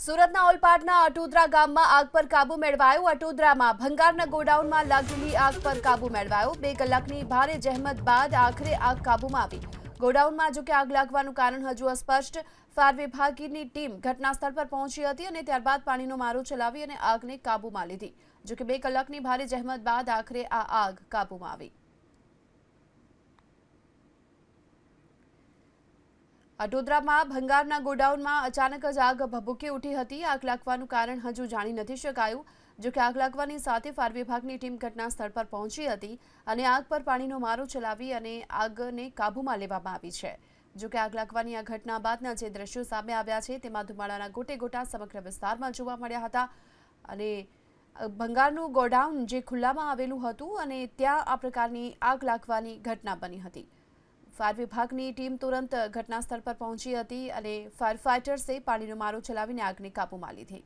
સુરતના ઓલપાડના અટોદરા ગામમાં આગ પર કાબુ મેળવાયો। અટોદરામાં ભંગારના ગોડાઉનમાં લાગેલી આગ પર કાબુ મેળવાયો। 2 કલાકની ભારે જહેમત બાદ આખરે આગ કાબૂમાં આવી। ગોડાઉનમાં જો કે આગ લાગવાનું કારણ હજુ અસ્પષ્ટ। ફાયર વિભાગની ટીમ ઘટનાસ્થળ પર પહોંચી હતી અને ત્યારબાદ પાણીનો મારો ચલાવી અને આગને કાબૂમાં લીધી। જો કે 2 કલાકની ભારે જહેમત બાદ આખરે આ આગ કાબૂમાં આવી। અટોદરામાં ભંગારના ગોડાઉનમાં અચાનક જ આગ ભભૂકી ઉઠી હતી। આગ લાગવાનું કારણ હજુ જાણી નથી શકાયું। જો કે આગ લાગવાની સાથે ફાયર વિભાગની ટીમ ઘટનાસ્થળ પર પહોંચી હતી અને આગ પર પાણીનો મારો ચલાવી અને આગને કાબૂમાં લેવામાં આવી છે। જો કે આગ લાગવાની આ ઘટના બાદના જે દ્રશ્યો સામે આવ્યા છે તેમાં ધુમાડાના ગોટે ગોટા સમગ્ર વિસ્તારમાં જોવા મળ્યા હતા અને ભંગારનું ગોડાઉન જે ખુલ્લામાં આવેલું હતું અને ત્યાં આ પ્રકારની આગ લાગવાની ઘટના બની હતી। ફાયર વિભાગની ટીમ તુરંત ઘટનાસ્થળ પર પહોંચી હતી અને ફાયર ફાઇટર્સે પાણીનો મારો ચલાવીને આગને કાબૂમાં લીધી।